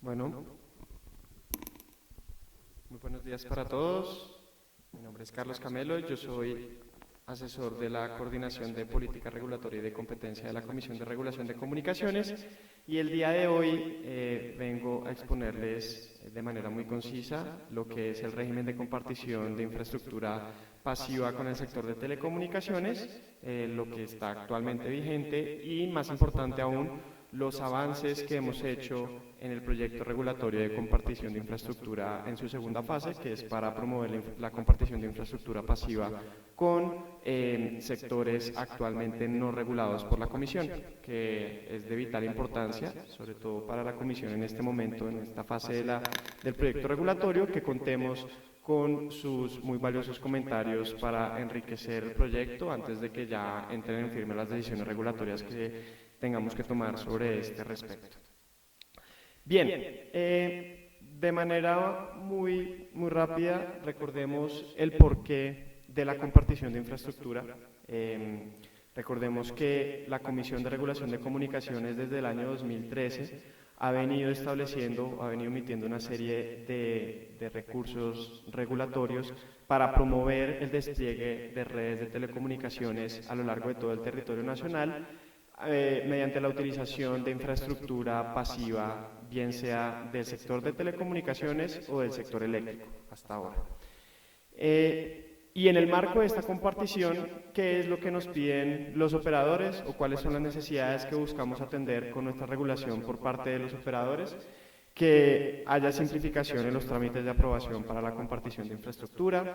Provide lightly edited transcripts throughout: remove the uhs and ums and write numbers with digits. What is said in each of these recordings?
Bueno, muy buenos días para todos. Mi nombre es Carlos Camelo, yo soy asesor de la Coordinación de Política Regulatoria y de Competencia de la Comisión de Regulación de Comunicaciones y el día de hoy vengo a exponerles de manera muy concisa lo que es el régimen de compartición de infraestructura pasiva con el sector de telecomunicaciones, lo que está actualmente vigente y, más importante aún, los avances que hemos hecho en el proyecto regulatorio de compartición de infraestructura en su segunda fase, que es para promover la compartición de infraestructura pasiva con sectores actualmente no regulados por la Comisión, que es de vital importancia, sobre todo para la Comisión en este momento, en esta fase del proyecto regulatorio, que contemos con sus muy valiosos comentarios para enriquecer el proyecto antes de que ya entren en firme las decisiones regulatorias que tengamos que tomar sobre este respecto. Bien, de manera muy rápida, recordemos el porqué de la compartición de infraestructura. Recordemos que la Comisión de Regulación de Comunicaciones desde el año 2013 ha venido emitiendo una serie de recursos regulatorios para promover el despliegue de redes de telecomunicaciones a lo largo de todo el territorio nacional, mediante la utilización de infraestructura pasiva, bien sea del sector de telecomunicaciones o del sector eléctrico, hasta ahora. Y en el marco de esta compartición, ¿qué es lo que nos piden los operadores o cuáles son las necesidades que buscamos atender con nuestra regulación por parte de los operadores? Que haya simplificación en los trámites de aprobación para la compartición de infraestructura,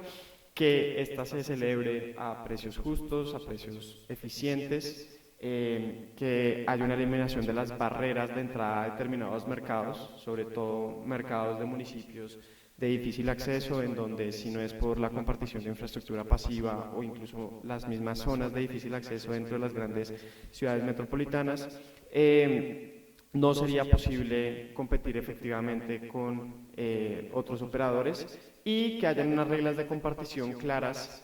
que ésta se celebre a precios justos, a precios eficientes, que haya una eliminación de las barreras de entrada a determinados mercados, sobre todo mercados de municipios de difícil acceso, en donde si no es por la compartición de infraestructura pasiva o incluso las mismas zonas de difícil acceso dentro de las grandes ciudades metropolitanas, no sería posible competir efectivamente con otros operadores, y que hayan unas reglas de compartición claras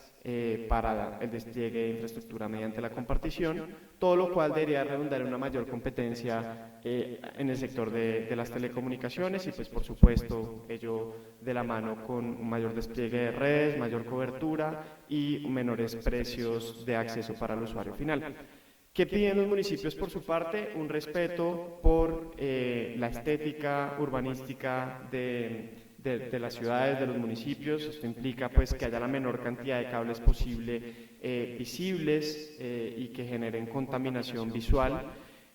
para el despliegue de infraestructura mediante la compartición, todo lo cual debería redundar en una mayor competencia en el sector de las telecomunicaciones y, pues, por supuesto, ello de la mano con un mayor despliegue de redes, mayor cobertura y menores precios de acceso para el usuario final. ¿Qué piden los municipios por su parte? Un respeto por la estética urbanística de las ciudades, de los municipios. Esto implica, pues, que haya la menor cantidad de cables posible visibles y que generen contaminación visual,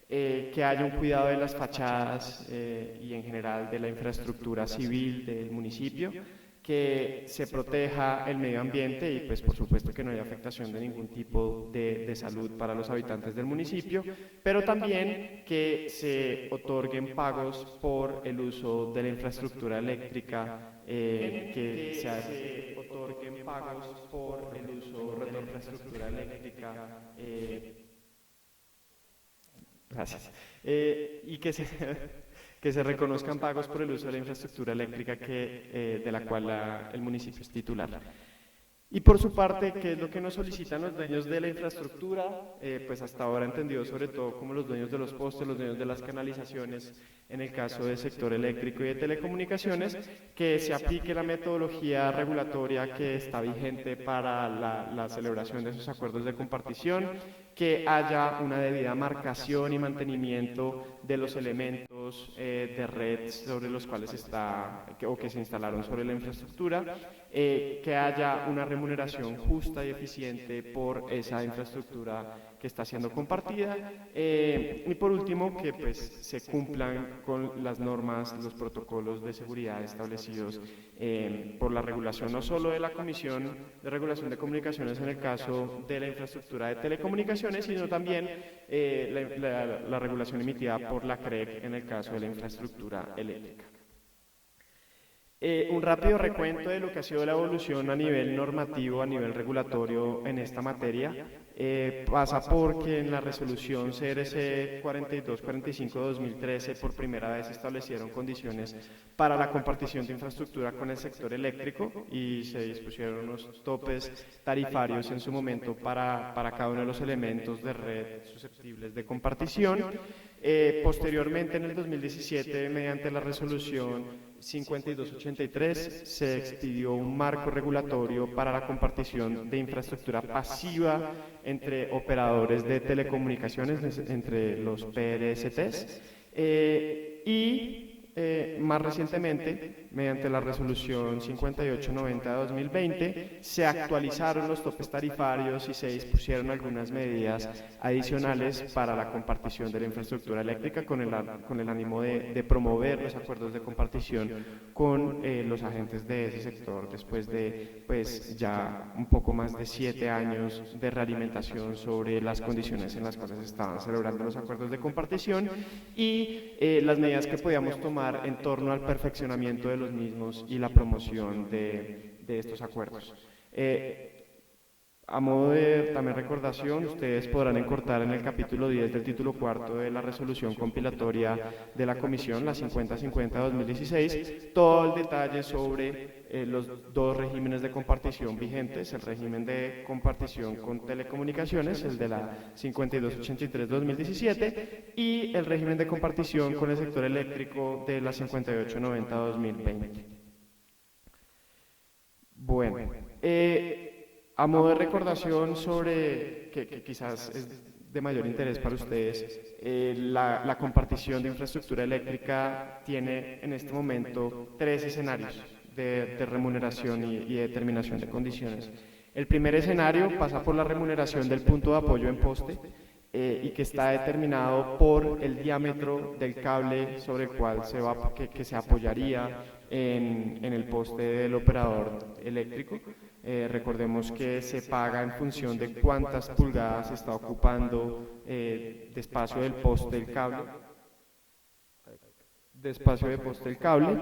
que haya un cuidado de las fachadas y en general de la infraestructura civil del municipio, que se proteja el medio ambiente y, pues, por supuesto, que no haya afectación de ningún tipo de salud para los habitantes del municipio, pero también que se otorguen pagos por el uso de la infraestructura eléctrica, que se otorguen pagos por el uso de la infraestructura eléctrica, gracias, y que se reconozcan pagos por el uso de la infraestructura eléctrica de la cual el municipio es titular. Y por su parte, ¿qué es lo que nos solicitan los dueños de la infraestructura? Pues hasta ahora entendido sobre todo como los dueños de los postes, los dueños de las canalizaciones, en el caso del sector eléctrico y de telecomunicaciones, que se aplique la metodología regulatoria que está vigente para la celebración de esos acuerdos de compartición, que haya una debida marcación y mantenimiento de los elementos de red sobre los cuales que se instalaron sobre la infraestructura, que haya una remuneración justa y eficiente por esa infraestructura que está siendo compartida, y por último, que, pues, se cumplan con las normas, los protocolos de seguridad establecidos por la regulación, no solo de la Comisión de Regulación de Comunicaciones en el caso de la infraestructura de telecomunicaciones, sino también la regulación emitida por la CREC en el caso de la infraestructura eléctrica. Un rápido recuento de lo que ha sido la evolución a nivel normativo, a nivel regulatorio en esta materia. pasa porque en la resolución CRC 4245-2013 por primera vez se establecieron condiciones para la compartición de infraestructura con el sector eléctrico y se dispusieron unos topes tarifarios en su momento para cada uno de los elementos de red susceptibles de compartición. Posteriormente, en el 2017, mediante la resolución 5283, se expidió un marco regulatorio para la compartición de infraestructura pasiva entre operadores de telecomunicaciones, entre los PRSTs, más recientemente, mediante la resolución 5890-2020, se actualizaron los topes tarifarios y se dispusieron algunas medidas adicionales para la compartición de la infraestructura eléctrica con el ánimo de promover los acuerdos de compartición con los agentes de ese sector después de pues ya un poco más de 7 años de realimentación sobre las condiciones en las cuales se estaban celebrando los acuerdos de compartición y las medidas que podíamos tomar en torno al perfeccionamiento de los mismos y la promoción de estos acuerdos. A modo de también recordación, ustedes podrán encontrar en el capítulo 10 del título cuarto de la resolución compilatoria de la Comisión, la 5050-2016, todo el detalle sobre los dos regímenes de compartición vigentes, el régimen de compartición con telecomunicaciones, el de la 5283-2017, y el régimen de compartición con el sector eléctrico de la 5890-2020. Bueno, a modo de recordación sobre, que quizás es de mayor interés para ustedes, la compartición de infraestructura eléctrica tiene en este momento 3 escenarios de remuneración y determinación de condiciones. El primer escenario pasa por la remuneración del punto de apoyo en poste y que está determinado por el diámetro del cable sobre el cual que se apoyaría en el poste del operador eléctrico. Recordemos que se paga en función de cuántas pulgadas está ocupando de espacio del poste del cable,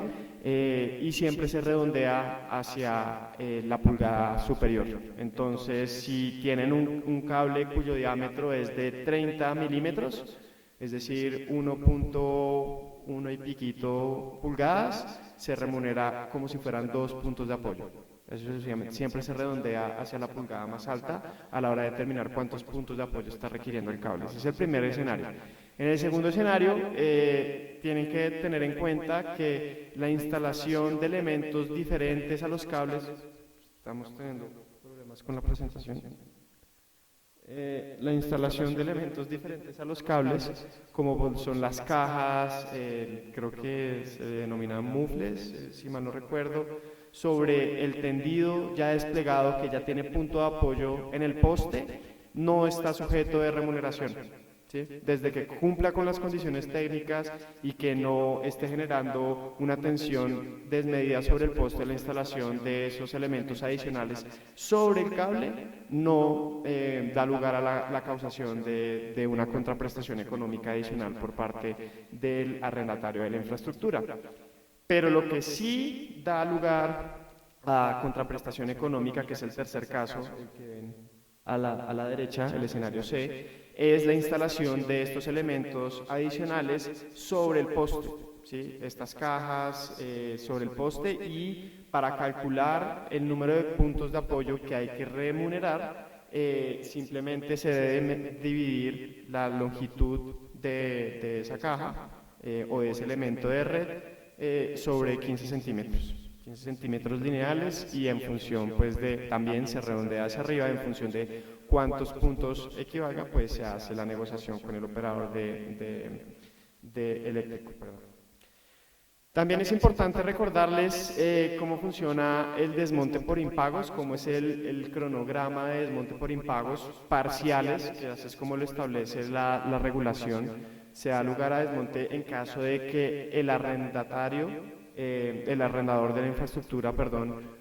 y siempre se redondea hacia la pulgada superior. Entonces, si tienen un cable cuyo diámetro es de 30 milímetros, es decir, 1.1 y piquito pulgadas, se remunera como si fueran 2 puntos de apoyo. Eso siempre se redondea hacia la pulgada más alta a la hora de determinar cuántos puntos de apoyo está requiriendo el cable. Ese es el primer escenario. En el segundo escenario, tienen que tener en cuenta que la instalación de elementos diferentes a los cables, estamos teniendo problemas con la presentación, la instalación de elementos diferentes a los cables, como son las cajas, creo que se denominan mufles, si mal no recuerdo, sobre el tendido ya desplegado que ya tiene punto de apoyo en el poste, no está sujeto de remuneración, ¿sí? Desde que cumpla con las condiciones técnicas y que no esté generando una tensión desmedida sobre el poste, la instalación de esos elementos adicionales sobre el cable no da lugar a la causación de una contraprestación económica adicional por parte del arrendatario de la infraestructura. Pero lo que sí da lugar a contraprestación económica, que es el tercer caso, el que ven a la derecha, el escenario C, es la instalación de estos elementos adicionales sobre el poste, ¿sí? Estas cajas sobre el poste, y para calcular el número de puntos de apoyo que hay que remunerar, simplemente se debe dividir la longitud de esa caja o de ese elemento de red sobre 15 centímetros lineales, y en función pues también se redondea hacia arriba en función de cuántos puntos equivalga, pues se hace la negociación con el operador de eléctrico. También es importante recordarles cómo funciona el desmonte por impagos, cómo es el cronograma de desmonte por impagos parciales, que así es como lo establece la regulación. Se da lugar a desmonte en caso de que el arrendador de la infraestructura,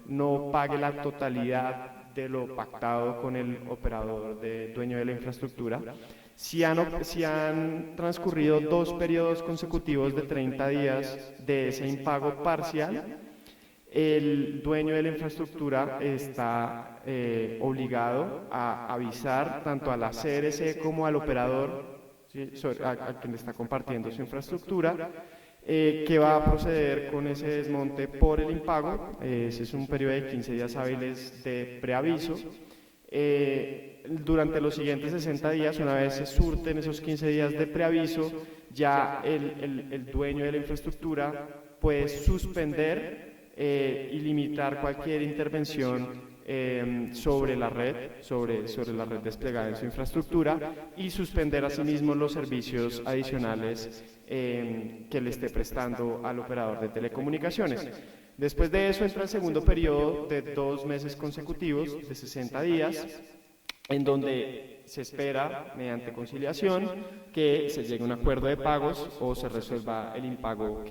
no pague la totalidad de lo pactado con el operador dueño de la infraestructura. Si han transcurrido 2 periodos consecutivos de 30 días de ese impago parcial, el dueño de la infraestructura está obligado a avisar tanto a la CRC como al operador, ¿sí? A quien le está compartiendo su infraestructura, que va a proceder con ese desmonte por el impago. Ese es un periodo de 15 días hábiles de preaviso. Durante los siguientes 60 días, una vez se surten esos 15 días de preaviso, ya el dueño de la infraestructura puede suspender y limitar cualquier intervención sobre la red, sobre la red desplegada en su infraestructura, y suspender asimismo los servicios adicionales que le esté prestando al operador de telecomunicaciones. Después de eso entra el segundo periodo de 2 meses consecutivos de 60 días, en donde se espera, mediante conciliación, que se llegue a un acuerdo de pagos o se resuelva el impago.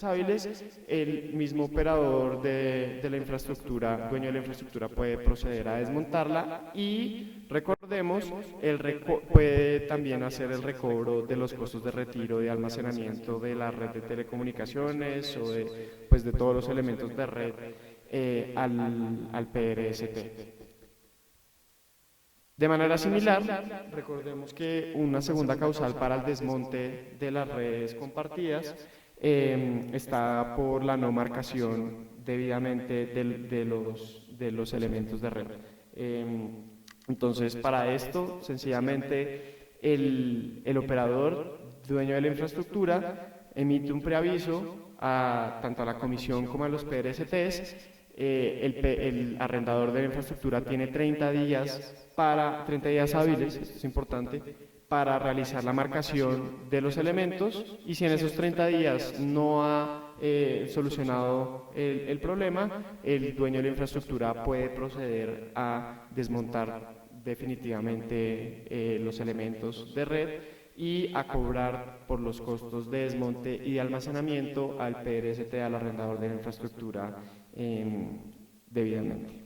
Hábiles, el mismo operador de la infraestructura, dueño de la infraestructura, puede proceder a desmontarla, y recordemos, puede también hacer el recobro de los costos de retiro, de almacenamiento de la red de telecomunicaciones o pues de todos los elementos de red al PRST. De manera similar, recordemos que una segunda causal para el desmonte de las redes compartidas está por la no marcación debidamente de los elementos de red. Entonces, para esto, sencillamente, el operador, dueño de la infraestructura, emite un preaviso tanto a la comisión como a los PRSTs. El arrendador de la infraestructura tiene 30 días hábiles, esto es importante, para realizar la marcación de los elementos, y si en esos 30 días no ha solucionado el problema, el dueño de la infraestructura puede proceder a desmontar definitivamente los elementos de red y a cobrar por los costos de desmonte y de almacenamiento al PRST, al arrendador de la infraestructura, debidamente.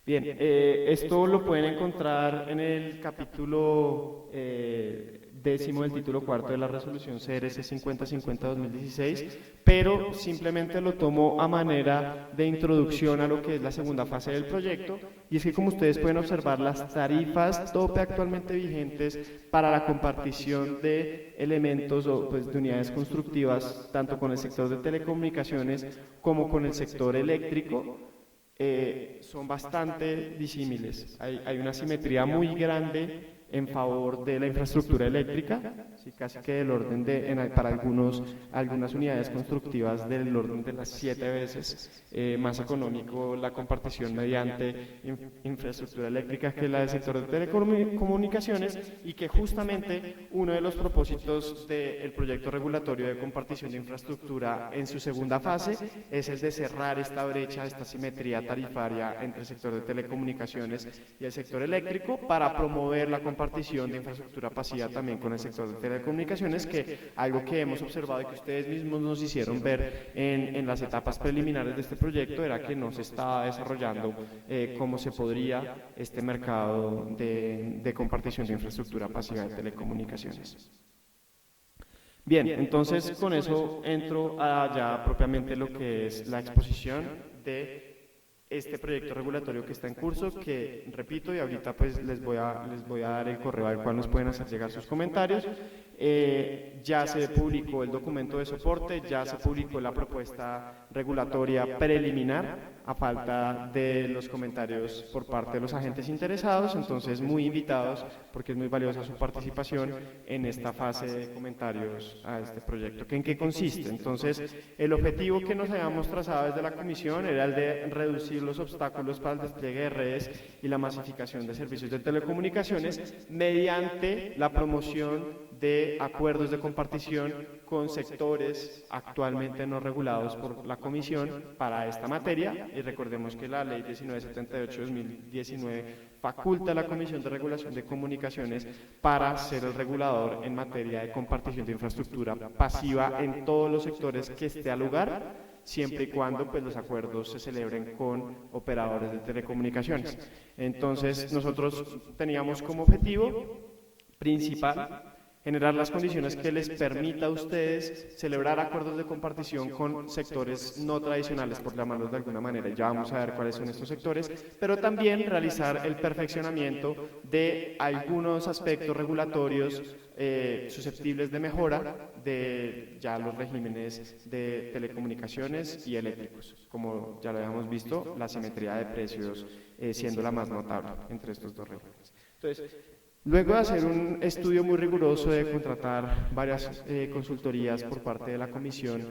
Bien, esto lo pueden encontrar en el capítulo 10º del título 4 de la resolución CRC 5050-2016, pero simplemente lo tomo a manera de introducción a lo que es la segunda fase del proyecto, y es que, como ustedes pueden observar, las tarifas tope actualmente vigentes para la compartición de elementos o pues, de unidades constructivas, tanto con el sector de telecomunicaciones como con el sector eléctrico, son bastante disímiles. Hay una simetría muy grande en favor de la infraestructura eléctrica, sí, casi que del orden para algunas unidades constructivas del orden de las 7 veces más económico la compartición mediante infraestructura eléctrica que la del sector de telecomunicaciones, y que justamente uno de los propósitos del proyecto regulatorio de compartición de infraestructura en su segunda fase es el de cerrar esta brecha, esta simetría tarifaria entre el sector de telecomunicaciones y el sector eléctrico, para promover la compartición de infraestructura pasiva también con el sector de telecomunicaciones, que algo que hemos observado y que ustedes mismos nos hicieron ver en las etapas preliminares de este proyecto era que no se estaba desarrollando como se podría este mercado de compartición de infraestructura pasiva de telecomunicaciones. Bien, entonces con eso entro a ya propiamente lo que es la exposición de este proyecto regulatorio que está en curso, que repito, y ahorita pues les voy a dar el correo al cual nos pueden hacer llegar sus comentarios. Ya se publicó el documento de soporte, ya se publicó la propuesta regulatoria preliminar, a falta de los comentarios por parte de los agentes interesados, entonces muy invitados, porque es muy valiosa su participación en esta fase de comentarios a este proyecto. ¿En qué consiste? Entonces, el objetivo que nos habíamos trazado desde la comisión era el de reducir los obstáculos para el despliegue de redes y la masificación de servicios de telecomunicaciones mediante la promoción de acuerdos de compartición con sectores actualmente no regulados por la Comisión para esta materia, y recordemos que la Ley 1978-2019 faculta a la Comisión de Regulación de Comunicaciones para ser el regulador en materia de compartición de infraestructura pasiva en todos los sectores que esté al lugar, siempre y cuando pues, los acuerdos se celebren con operadores de telecomunicaciones. Entonces, nosotros teníamos como objetivo principal generar las condiciones que les permita a ustedes celebrar acuerdos de compartición con sectores no tradicionales, por llamarlos de alguna manera. Ya vamos a ver cuáles son estos sectores, pero también realizar el perfeccionamiento de algunos aspectos regulatorios susceptibles de mejora de ya los regímenes de telecomunicaciones y eléctricos. Como ya lo habíamos visto, la simetría de precios siendo la más notable entre estos dos regímenes. Entonces, luego de hacer un estudio muy riguroso de contratar varias consultorías por parte de la Comisión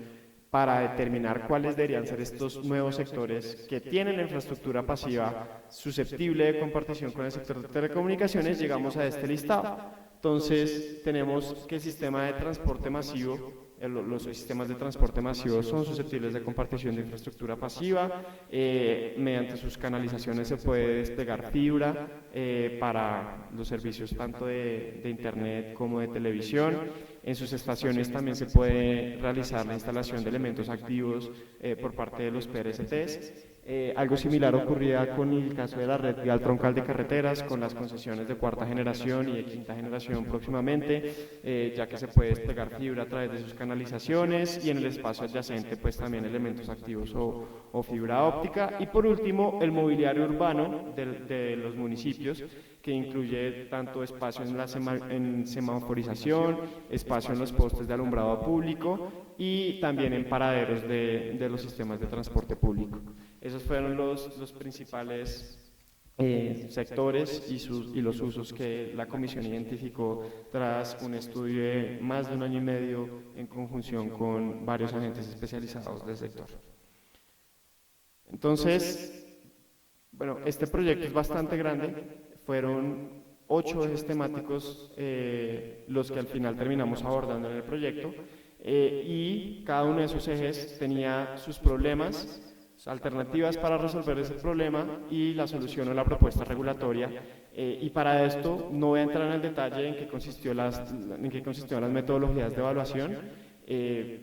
para determinar cuáles deberían ser estos nuevos sectores que tienen la infraestructura pasiva susceptible de compartición con el sector de telecomunicaciones, llegamos a este listado. Entonces, tenemos que el sistema de transporte masivo, los sistemas de transporte masivo son susceptibles de compartición de infraestructura pasiva, mediante sus canalizaciones se puede desplegar fibra para los servicios tanto de internet como de televisión. En sus estaciones también se puede realizar la instalación de elementos activos por parte de los PRSTs. Algo similar ocurría con el caso de la red vial troncal de carreteras, con las concesiones de cuarta generación y de quinta generación próximamente, ya que se puede desplegar fibra a través de sus canalizaciones, y en el espacio adyacente pues también elementos activos o fibra óptica. Y por último, el mobiliario urbano de los municipios, que incluye tanto espacio en semaforización, espacio en los postes de alumbrado público y también en paraderos de los sistemas de transporte público. Esos fueron los principales sectores y los usos que la Comisión identificó tras un estudio de más de 1 año y medio en conjunción con varios agentes especializados del sector. Entonces, bueno, este proyecto es bastante grande. Fueron 8 ejes temáticos los que al final terminamos abordando en el proyecto, y cada uno de esos ejes tenía sus problemas, alternativas para resolver ese problema y la solución o la propuesta regulatoria. Y para esto no voy a entrar en el detalle en qué consistieron las metodologías de evaluación.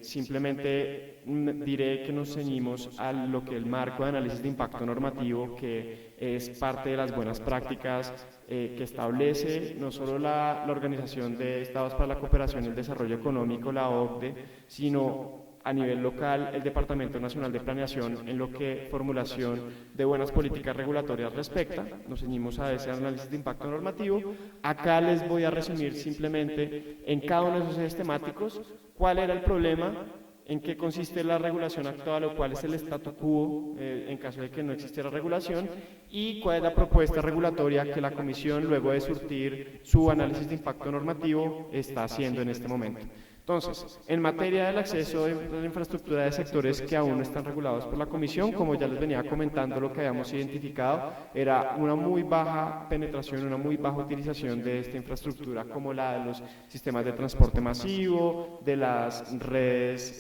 Simplemente diré que nos ceñimos a lo que el marco de análisis de impacto normativo, que es parte de las buenas prácticas que establece no solo la Organización de Estados para la Cooperación y el Desarrollo Económico, la OCDE, sino a nivel local el Departamento Nacional de Planeación en lo que formulación de buenas políticas regulatorias respecta. Nos ceñimos a ese análisis de impacto normativo. Acá les voy a resumir simplemente en cada uno de esos ejes temáticos cuál era el problema, en qué consiste la regulación actual o cuál es el statu quo en caso de que no existiera regulación, y cuál es la propuesta regulatoria que la Comisión, luego de surtir su análisis de impacto normativo, está haciendo en este momento. Entonces, en materia del acceso de la infraestructura de sectores que aún no están regulados por la Comisión, como ya les venía comentando, lo que habíamos identificado era una muy baja penetración, una muy baja utilización de esta infraestructura, como la de los sistemas de transporte masivo, de las redes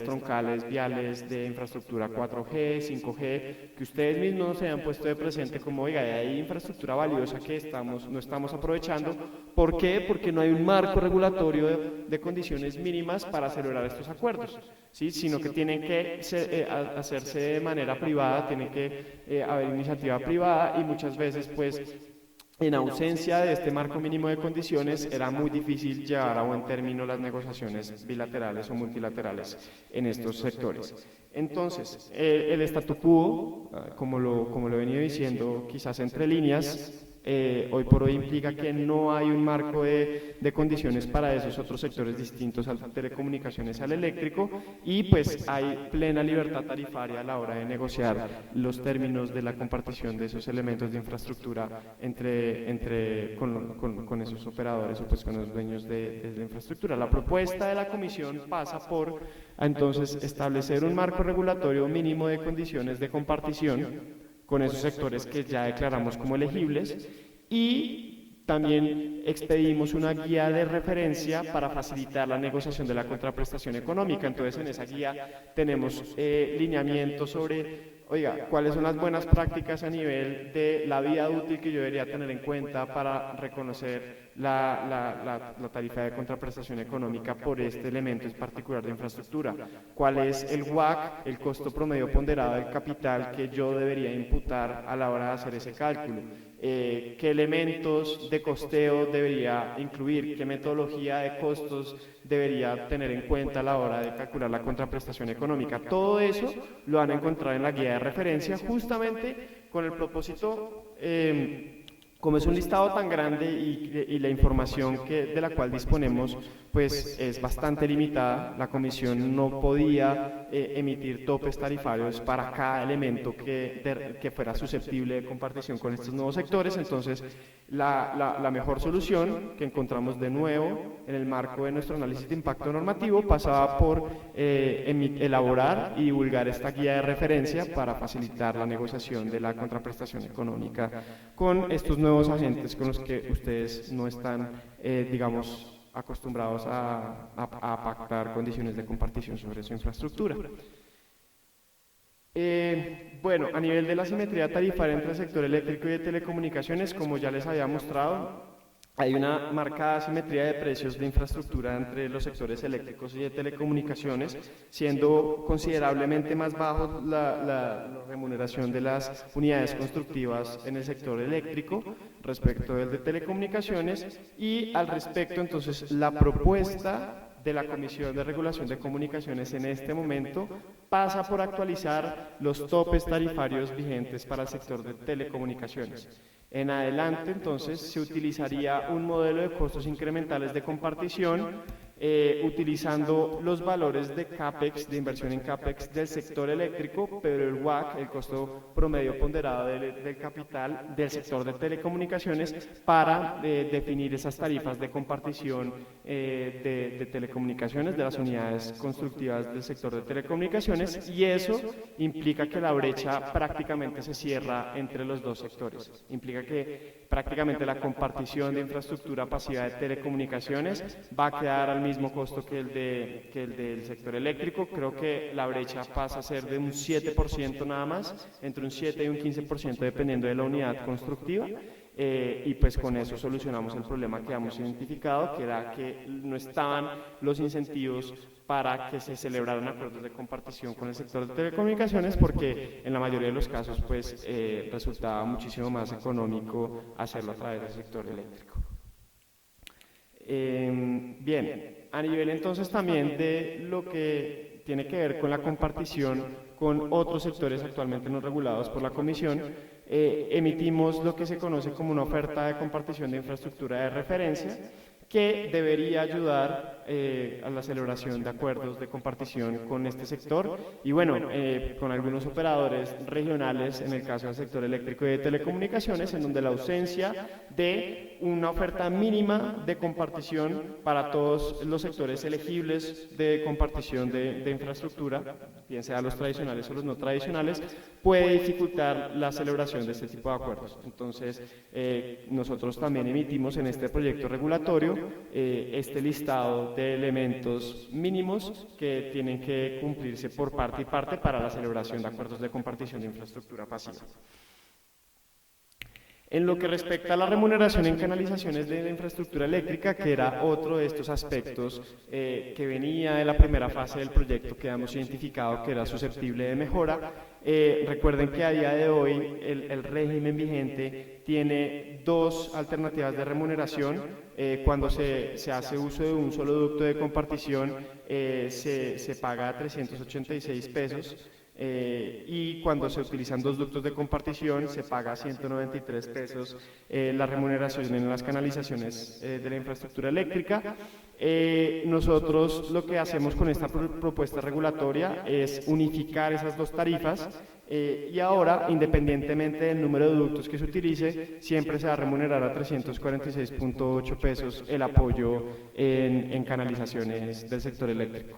troncales viales de infraestructura 4G, 5G, que ustedes mismos se han puesto de presente como, oiga, hay infraestructura valiosa que no estamos aprovechando. ¿Por qué? Porque no hay un marco regulatorio de condiciones mínimas para celebrar estos acuerdos, ¿sí? Sino que tienen que hacerse de manera privada, tiene que haber iniciativa privada, y muchas veces pues en ausencia de este marco mínimo de condiciones era muy difícil llevar a buen término las negociaciones bilaterales o multilaterales en estos sectores. Entonces, el statu quo, como lo he venido diciendo quizás entre líneas, hoy por hoy implica que no hay un marco de condiciones para esos otros sectores distintos a las telecomunicaciones, al eléctrico, y pues hay plena libertad tarifaria a la hora de negociar los términos de la compartición de esos elementos de infraestructura con esos operadores o pues con los dueños de la infraestructura. La propuesta de la Comisión pasa por entonces establecer un marco regulatorio mínimo de condiciones de compartición con esos sectores que ya declaramos como elegibles, y también expedimos una guía de referencia para facilitar la negociación de la contraprestación económica. Entonces, en esa guía tenemos lineamientos sobre, oiga, cuáles son las buenas prácticas a nivel de la vida útil que yo debería tener en cuenta para reconocer la tarifa de contraprestación económica por este elemento en particular de infraestructura. ¿Cuál es el WACC, el costo promedio ponderado del capital que yo debería imputar a la hora de hacer ese cálculo? ¿Qué elementos de costeo debería incluir? ¿Qué metodología de costos debería tener en cuenta a la hora de calcular la contraprestación económica? Todo eso lo van a encontrar en la guía de referencia, justamente con el propósito, como es un listado tan grande y la información de la cual disponemos pues es bastante limitada, la Comisión no podía emitir topes tarifarios para cada elemento que fuera susceptible de compartición con estos nuevos sectores. Entonces, la mejor solución que encontramos de nuevo en el marco de nuestro análisis de impacto normativo pasaba por elaborar y divulgar esta guía de referencia para facilitar la negociación de la contraprestación económica con estos nuevos agentes con los que ustedes no están, digamos, acostumbrados a pactar condiciones de compartición sobre su infraestructura. Bueno, a nivel de la simetría tarifaria entre el sector eléctrico y de telecomunicaciones, como ya les había mostrado, hay una marcada asimetría de precios de infraestructura entre los sectores eléctricos y de telecomunicaciones, siendo considerablemente más bajo la remuneración de las unidades constructivas en el sector eléctrico respecto del de telecomunicaciones. Y al respecto, entonces, la propuesta de la Comisión de Regulación de Comunicaciones en este momento pasa por actualizar los topes tarifarios vigentes para el sector de telecomunicaciones. En adelante, entonces, se utilizaría un modelo de costos incrementales de compartición utilizando los valores de CAPEX, de inversión en CAPEX del sector eléctrico, pero el WACC, el costo promedio ponderado del capital del sector de telecomunicaciones, para definir esas tarifas de compartición de telecomunicaciones, de las unidades constructivas del sector de telecomunicaciones, y eso implica que la brecha prácticamente se cierra entre los dos sectores. Implica que prácticamente la compartición de infraestructura pasiva de telecomunicaciones va a quedar al mismo costo que el del sector eléctrico. Creo que la brecha pasa a ser de un 7% nada más, entre un 7 y un 15% dependiendo de la unidad constructiva. Y pues con eso solucionamos el problema que hemos identificado, que era que no estaban los incentivos para que se celebraran acuerdos de compartición con el sector de telecomunicaciones, porque en la mayoría de los casos pues resultaba muchísimo más económico hacerlo a través del sector eléctrico. Bien, a nivel entonces también de lo que tiene que ver con la compartición con otros sectores actualmente no regulados por la Comisión, emitimos lo que se conoce como una oferta de compartición de infraestructura de referencia, que debería ayudar a la celebración de acuerdos de compartición con este sector y bueno, con algunos operadores regionales, en el caso del sector eléctrico y de telecomunicaciones, en donde la ausencia de una oferta mínima de compartición para todos los sectores elegibles de compartición de infraestructura, bien sea los tradicionales o los no tradicionales, puede dificultar la celebración de este tipo de acuerdos. Entonces, nosotros también emitimos en este proyecto regulatorio este listado de elementos mínimos que tienen que cumplirse por parte y parte para la celebración de acuerdos de compartición de infraestructura pasiva. En lo que respecta a la remuneración en canalizaciones de la infraestructura eléctrica, que era otro de estos aspectos que venía de la primera fase del proyecto que hemos identificado que era susceptible de mejora, recuerden que a día de hoy el régimen vigente tiene dos alternativas de remuneración. Cuando se hace uso de un solo ducto de compartición se paga 386 pesos. Y cuando se utilizan dos ductos de compartición se paga 193 pesos la remuneración en las canalizaciones de la infraestructura eléctrica. Nosotros lo que hacemos con esta propuesta regulatoria es unificar esas dos tarifas y ahora, independientemente del número de ductos que se utilice, siempre se va a remunerar a 346.8 pesos el apoyo en canalizaciones del sector eléctrico.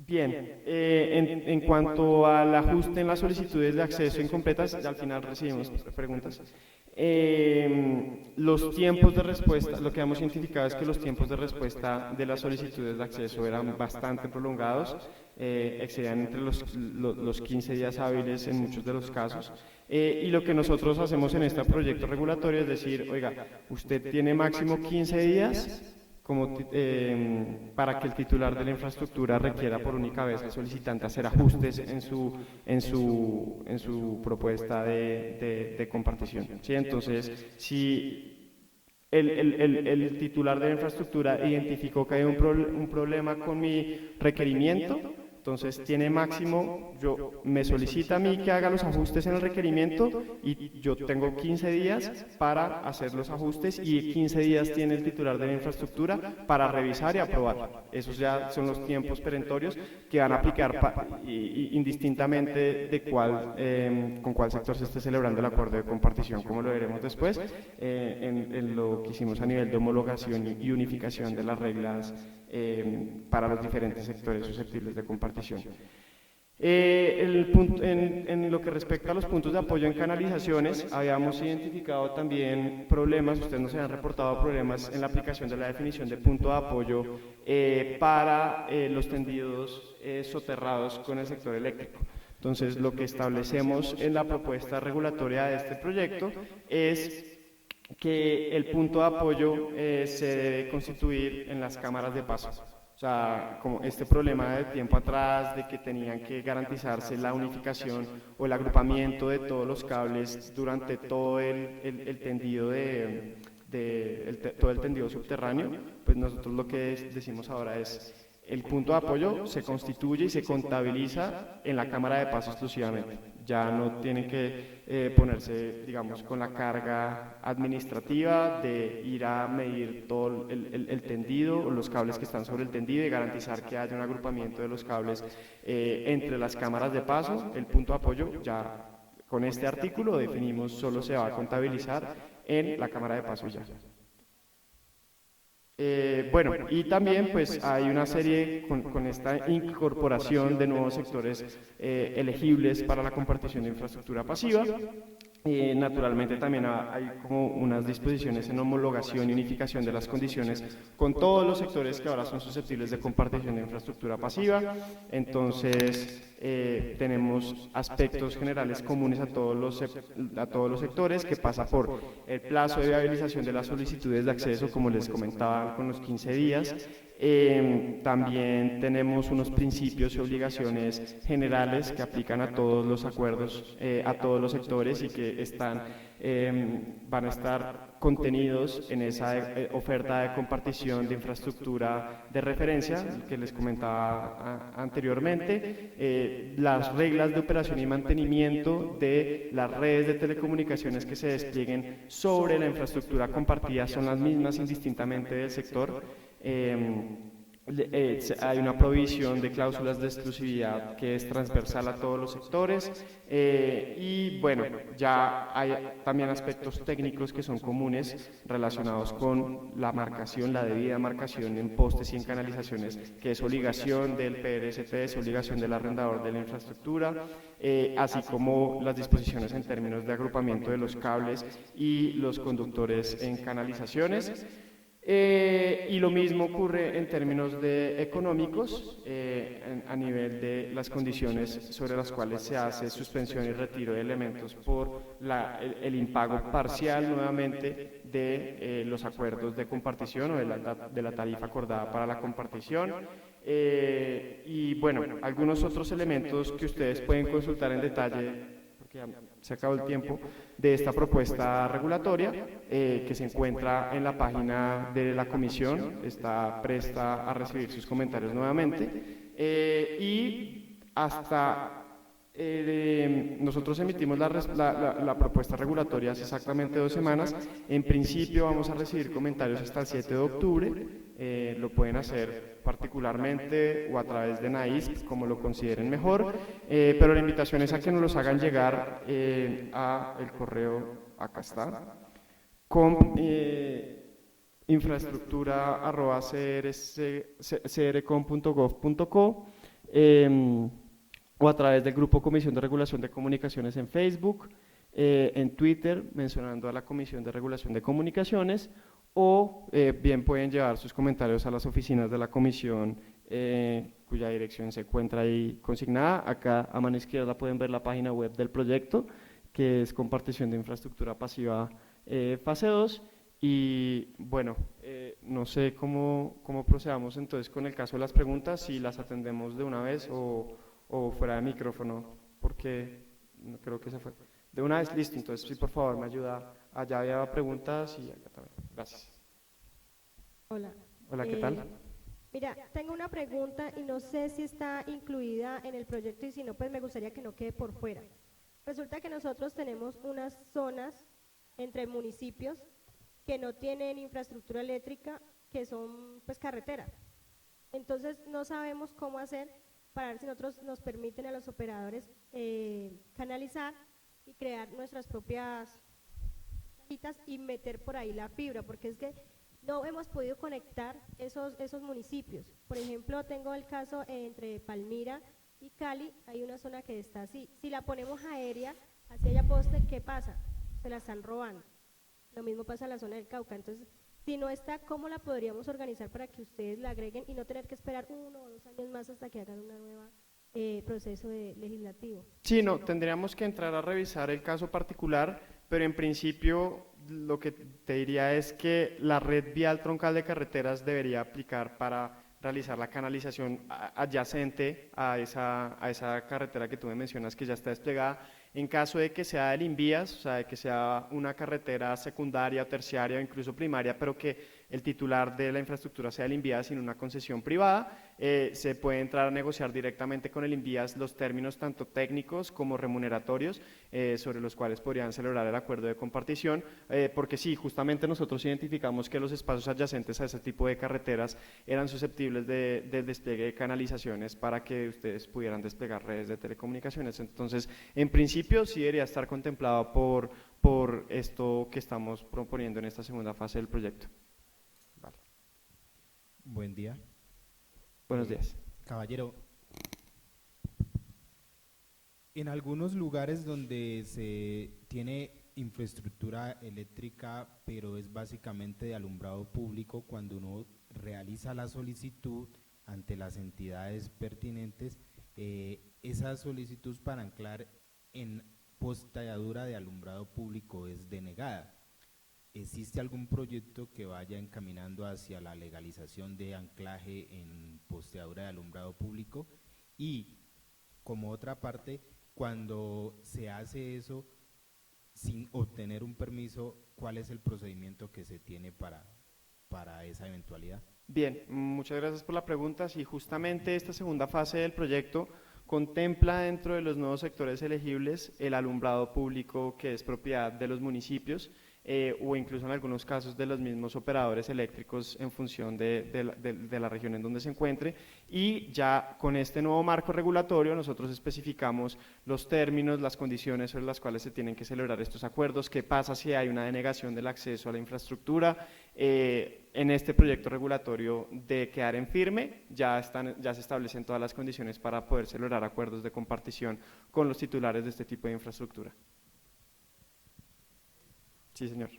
Bien, en cuanto al ajuste en las solicitudes de acceso incompletas, al final recibimos preguntas. Los tiempos de respuesta, lo que hemos identificado es que los tiempos de respuesta de las solicitudes de acceso eran bastante prolongados, excedían entre los 15 días hábiles en muchos de los casos. Y lo que nosotros hacemos en este proyecto regulatorio es decir, oiga, usted tiene máximo 15 días para que el titular de la infraestructura requiera por única vez al solicitante hacer ajustes en su propuesta de compartición. ¿Sí? Entonces, si el titular de la infraestructura identificó que hay un problema con mi requerimiento, entonces tiene máximo, me solicita a mí que haga los ajustes en el requerimiento y yo tengo 15 días para hacer los ajustes y 15 días tiene el titular de la infraestructura para revisar y aprobar. Esos ya son los tiempos perentorios que van a aplicar indistintamente de con cuál sector se esté celebrando el acuerdo de compartición, como lo veremos después, en lo que hicimos a nivel de homologación y unificación de las reglas para los diferentes sectores susceptibles de compartición. En lo que respecta a los puntos de apoyo en canalizaciones, habíamos identificado también problemas, ustedes nos habían reportado problemas en la aplicación de la definición de punto de apoyo para los tendidos soterrados con el sector eléctrico. Entonces, lo que establecemos en la propuesta regulatoria de este proyecto es que el punto de apoyo se debe constituir en las cámaras de paso. O sea, como este problema de tiempo atrás, de que tenían que garantizarse la unificación o el agrupamiento de todos los cables durante todo el tendido todo el tendido subterráneo, pues nosotros lo que decimos ahora es el punto de apoyo se constituye y se contabiliza en la cámara de paso exclusivamente. Ya no tienen que ponerse, digamos, con la carga administrativa de ir a medir todo el tendido o los cables que están sobre el tendido y garantizar que haya un agrupamiento de los cables entre las cámaras de paso. El punto de apoyo ya con este artículo definimos solo se va a contabilizar en la cámara de paso ya. Bueno, y también pues hay una serie con esta incorporación de nuevos sectores elegibles para la compartición de infraestructura pasiva. Naturalmente también hay como unas disposiciones en homologación y unificación de las condiciones con todos los sectores que ahora son susceptibles de compartición de infraestructura pasiva. Entonces tenemos aspectos generales comunes a todos los sectores que pasa por el plazo de viabilización de las solicitudes de acceso, como les comentaba, con los 15 días. También tenemos unos principios y obligaciones generales que aplican a todos los acuerdos, a todos los sectores y que van a estar contenidos en esa oferta de compartición de infraestructura de referencia que les comentaba anteriormente, las reglas de operación y mantenimiento de las redes de telecomunicaciones que se desplieguen sobre la infraestructura compartida son las mismas indistintamente del sector. Hay una provisión de cláusulas de exclusividad que es transversal a todos los sectores y bueno, ya hay también aspectos técnicos que son comunes relacionados con la marcación, la debida marcación en postes y en canalizaciones, que es obligación del PRST, es obligación del arrendador de la infraestructura, así como las disposiciones en términos de agrupamiento de los cables y los conductores en canalizaciones. Y lo mismo ocurre en términos de económicos, a nivel de las condiciones sobre las cuales se hace suspensión y retiro de elementos por el impago parcial nuevamente de los acuerdos de compartición o de la tarifa acordada para la compartición. Y bueno, algunos otros elementos que ustedes pueden consultar en detalle, porque ya se acabó el tiempo, de esta propuesta regulatoria que se encuentra en la página de la comisión, está presta a recibir sus comentarios nuevamente y hasta nosotros emitimos la propuesta regulatoria hace exactamente 2 semanas. En principio vamos a recibir comentarios hasta el 7 de octubre, lo pueden hacer particularmente o a través de NAISP, como lo consideren mejor, pero la invitación es a que nos los hagan llegar a el correo, acá está, con infraestructura@crcom.gov.co o a través del Grupo Comisión de Regulación de Comunicaciones en Facebook, en Twitter mencionando a la Comisión de Regulación de Comunicaciones, o bien pueden llevar sus comentarios a las oficinas de la comisión, cuya dirección se encuentra ahí consignada. Acá a mano izquierda pueden ver la página web del proyecto, que es compartición de infraestructura pasiva fase 2. Y bueno, no sé cómo procedamos entonces con el caso de las preguntas, si las atendemos de una vez o fuera de micrófono, porque no creo que se fue. De una vez, listo, entonces sí, por favor, me ayuda. Allá había preguntas y acá también. Gracias. Hola. Hola, ¿qué tal? Mira, tengo una pregunta y no sé si está incluida en el proyecto y si no, pues me gustaría que no quede por fuera. Resulta que nosotros tenemos unas zonas entre municipios que no tienen infraestructura eléctrica, que son pues carretera. Entonces no sabemos cómo hacer para ver si nosotros nos permiten a los operadores canalizar y crear nuestras propias cajitas y meter por ahí la fibra, porque es que no hemos podido conectar esos municipios. Por ejemplo, tengo el caso entre Palmira y Cali, hay una zona que está así. Si la ponemos aérea, hacia allá poste, ¿qué pasa? Se la están robando. Lo mismo pasa en la zona del Cauca. Entonces, si no está, ¿cómo la podríamos organizar para que ustedes la agreguen y no tener que esperar 1 o 2 años más hasta que hagan una nueva proceso legislativo? Sí, no, tendríamos que entrar a revisar el caso particular, pero en principio lo que te diría es que la red vial troncal de carreteras debería aplicar para realizar la canalización adyacente a esa carretera que tú me mencionas que ya está desplegada. En caso de que sea del Invías, o sea, de que sea una carretera secundaria, terciaria o incluso primaria, pero que el titular de la infraestructura sea el Invías sin una concesión privada, se puede entrar a negociar directamente con el Invías los términos tanto técnicos como remuneratorios sobre los cuales podrían celebrar el acuerdo de compartición, porque sí, justamente nosotros identificamos que los espacios adyacentes a ese tipo de carreteras eran susceptibles del despliegue de canalizaciones para que ustedes pudieran desplegar redes de telecomunicaciones. Entonces, en principio sí debería estar contemplado por esto que estamos proponiendo en esta segunda fase del proyecto. Vale. Buen día. Buenos días. Caballero, en algunos lugares donde se tiene infraestructura eléctrica, pero es básicamente de alumbrado público, cuando uno realiza la solicitud ante las entidades pertinentes, esa solicitud para anclar en postalladura de alumbrado público es denegada. ¿Existe algún proyecto que vaya encaminando hacia la legalización de anclaje en posteadura de alumbrado público? Y como otra parte, cuando se hace eso sin obtener un permiso, ¿cuál es el procedimiento que se tiene para esa eventualidad? Bien, muchas gracias por la pregunta. Sí, justamente esta segunda fase del proyecto contempla dentro de los nuevos sectores elegibles el alumbrado público que es propiedad de los municipios o incluso en algunos casos de los mismos operadores eléctricos en función de la región en donde se encuentre, y ya con este nuevo marco regulatorio nosotros especificamos los términos, las condiciones sobre las cuales se tienen que celebrar estos acuerdos, qué pasa si hay una denegación del acceso a la infraestructura. En este proyecto regulatorio de quedar en firme ya se establecen todas las condiciones para poder celebrar acuerdos de compartición con los titulares de este tipo de infraestructura. Sí, señor.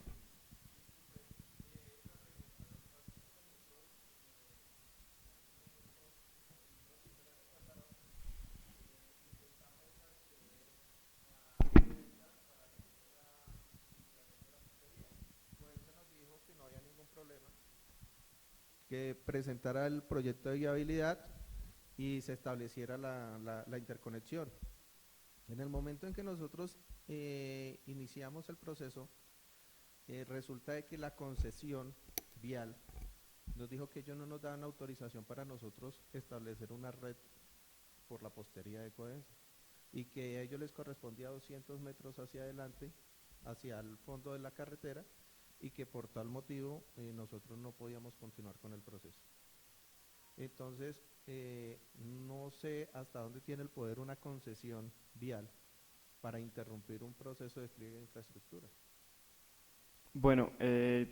Que presentara el proyecto de viabilidad y se estableciera la interconexión. En el momento en que nosotros iniciamos el proceso, resulta de que la concesión vial nos dijo que ellos no nos daban autorización para nosotros establecer una red por la postería de Codensa y que a ellos les correspondía 200 metros hacia adelante, hacia el fondo de la carretera, y que por tal motivo nosotros no podíamos continuar con el proceso. Entonces, no sé hasta dónde tiene el poder una concesión vial para interrumpir un proceso de despliegue de infraestructura. Bueno,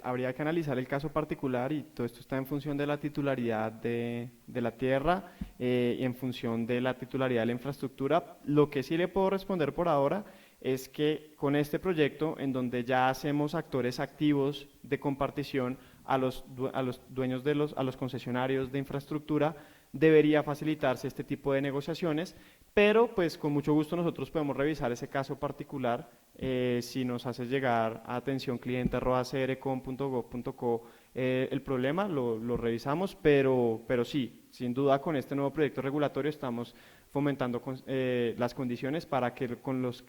habría que analizar el caso particular y todo esto está en función de la titularidad de la tierra y en función de la titularidad de la infraestructura. Lo que sí le puedo responder por ahora es que con este proyecto, en donde ya hacemos actores activos de compartición a los dueños a los concesionarios de infraestructura, debería facilitarse este tipo de negociaciones, pero pues con mucho gusto nosotros podemos revisar ese caso particular. Si nos hace llegar a atencioncliente@crecom.gov.co el problema, lo revisamos, pero sí, sin duda con este nuevo proyecto regulatorio estamos fomentando las condiciones para que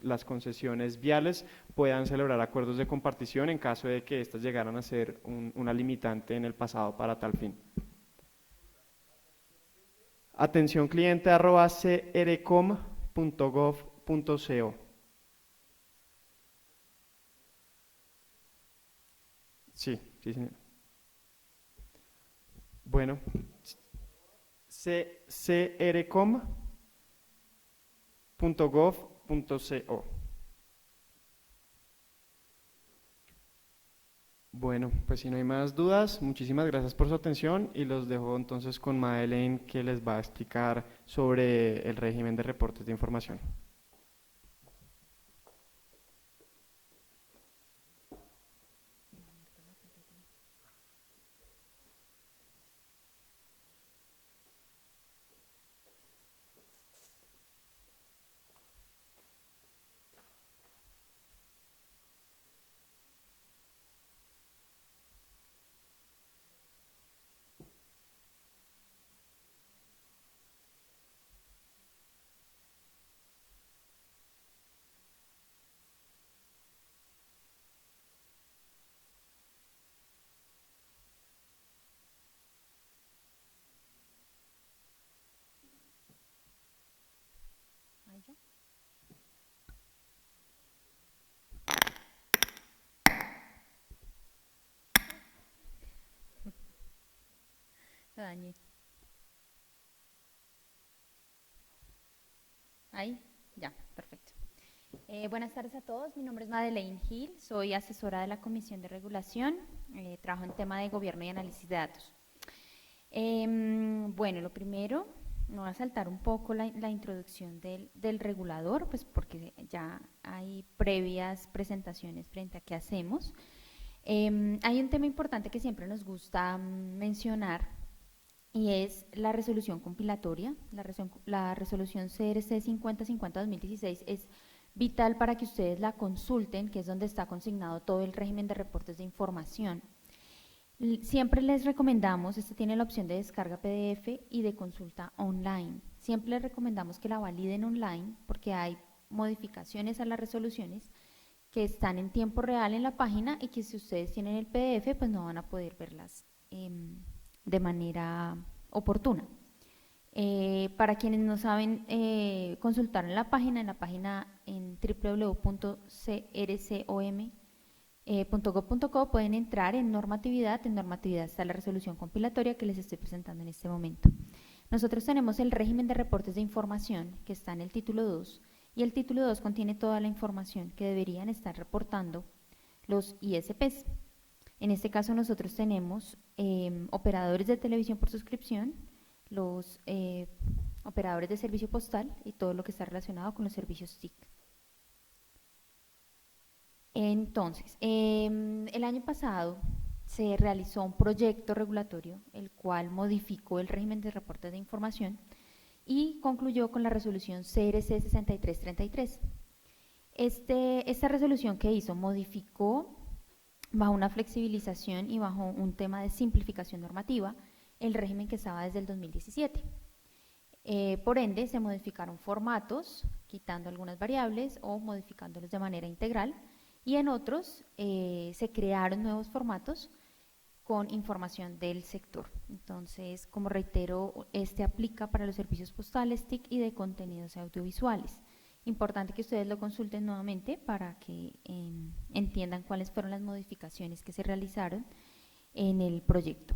las concesiones viales puedan celebrar acuerdos de compartición en caso de que éstas llegaran a ser una limitante en el pasado para tal fin. atencioncliente@crecom.gov.co. Sí, sí, señor. Bueno, crcom.gov.co. Bueno, pues si no hay más dudas, muchísimas gracias por su atención y los dejo entonces con Madeleine, que les va a explicar sobre el régimen de reportes de información. Ahí ya. Lo dañé. Ahí, ya, perfecto. Buenas tardes a todos, mi nombre es Madeleine Gil, soy asesora de la Comisión de Regulación, trabajo en tema de gobierno y análisis de datos. Bueno, lo primero, me voy a saltar un poco la introducción del regulador, pues porque ya hay previas presentaciones frente a qué hacemos. Hay un tema importante que siempre nos gusta mencionar, y es la resolución compilatoria. La resolución CRC 5050-2016 es vital para que ustedes la consulten, que es donde está consignado todo el régimen de reportes de información. Siempre les recomendamos, este tiene la opción de descarga PDF y de consulta online. Siempre les recomendamos que la validen online porque hay modificaciones a las resoluciones que están en tiempo real en la página y que si ustedes tienen el PDF pues no van a poder verlas de manera oportuna. Para quienes no saben consultar en la página en www.crcom.gov.co pueden entrar en normatividad está la resolución compilatoria que les estoy presentando en este momento. Nosotros tenemos el régimen de reportes de información que está en el título 2 y el título 2 contiene toda la información que deberían estar reportando los ISPs. En este caso nosotros tenemos operadores de televisión por suscripción, los operadores de servicio postal y todo lo que está relacionado con los servicios TIC. Entonces, el año pasado se realizó un proyecto regulatorio, el cual modificó el régimen de reportes de información y concluyó con la resolución CRC 6333. Esta resolución que hizo modificó bajo una flexibilización y bajo un tema de simplificación normativa el régimen que estaba desde el 2017. Por ende, se modificaron formatos, quitando algunas variables o modificándolos de manera integral, y en otros se crearon nuevos formatos con información del sector. Entonces, como reitero, este aplica para los servicios postales, TIC y de contenidos audiovisuales. Importante que ustedes lo consulten nuevamente para que entiendan cuáles fueron las modificaciones que se realizaron en el proyecto.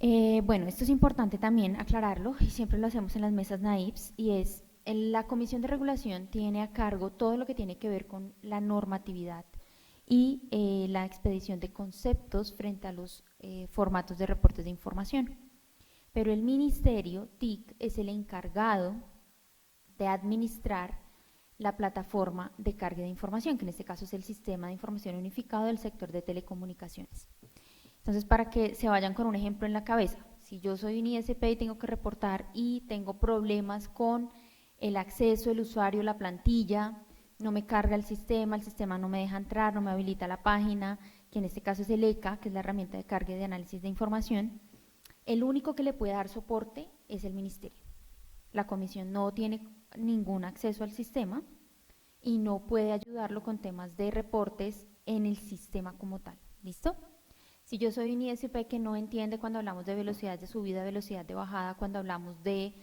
Bueno, esto es importante también aclararlo y siempre lo hacemos en las mesas NAIPS, y es la Comisión de Regulación tiene a cargo todo lo que tiene que ver con la normatividad y la expedición de conceptos frente a los formatos de reportes de información. Pero el Ministerio TIC es el encargado de administrar la plataforma de carga de información, que en este caso es el Sistema de Información Unificado del sector de telecomunicaciones. Entonces, para que se vayan con un ejemplo en la cabeza, si yo soy un ISP y tengo que reportar y tengo problemas con el acceso, el usuario, la plantilla, no me carga el sistema no me deja entrar, no me habilita la página, que en este caso es el ECA, que es la herramienta de carga y de análisis de información, el único que le puede dar soporte es el ministerio. La comisión no tiene ningún acceso al sistema y no puede ayudarlo con temas de reportes en el sistema como tal. ¿Listo? Si yo soy un ISP que no entiende cuando hablamos de velocidad de subida, velocidad de bajada, cuando hablamos de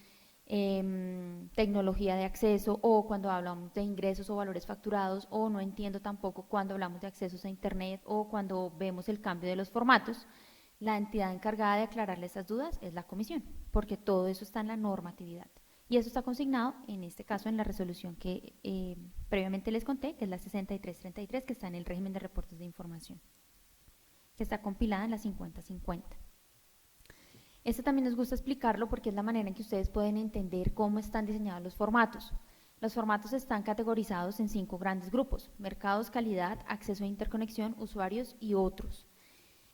tecnología de acceso o cuando hablamos de ingresos o valores facturados, o no entiendo tampoco cuando hablamos de accesos a internet o cuando vemos el cambio de los formatos, la entidad encargada de aclararle esas dudas es la comisión, porque todo eso está en la normatividad y eso está consignado en este caso en la resolución que previamente les conté, que es la 6333, que está en el régimen de reportes de información, que está compilada en la 5050. Este también nos gusta explicarlo porque es la manera en que ustedes pueden entender cómo están diseñados los formatos. Los formatos están categorizados en 5 grandes grupos: mercados, calidad, acceso a interconexión, usuarios y otros.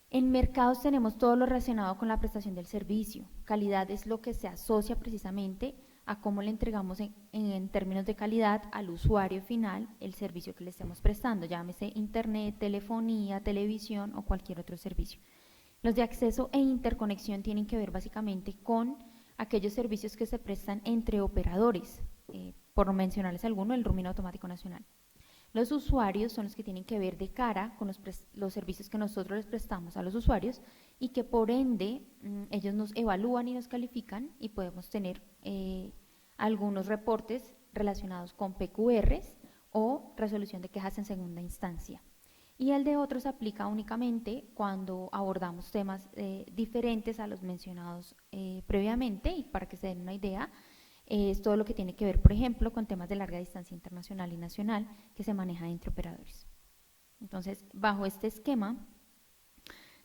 En mercados tenemos todo lo relacionado con la prestación del servicio. Calidad es lo que se asocia precisamente a cómo le entregamos en términos de calidad al usuario final el servicio que le estemos prestando, llámese internet, telefonía, televisión o cualquier otro servicio. Los de acceso e interconexión tienen que ver básicamente con aquellos servicios que se prestan entre operadores, por mencionarles alguno, el roaming automático nacional. Los usuarios son los que tienen que ver de cara con los servicios que nosotros les prestamos a los usuarios y que por ende ellos nos evalúan y nos califican y podemos tener algunos reportes relacionados con PQRs o resolución de quejas en segunda instancia. Y el de otros se aplica únicamente cuando abordamos temas diferentes a los mencionados previamente, y para que se den una idea, es todo lo que tiene que ver, por ejemplo, con temas de larga distancia internacional y nacional que se maneja entre operadores. Entonces, bajo este esquema,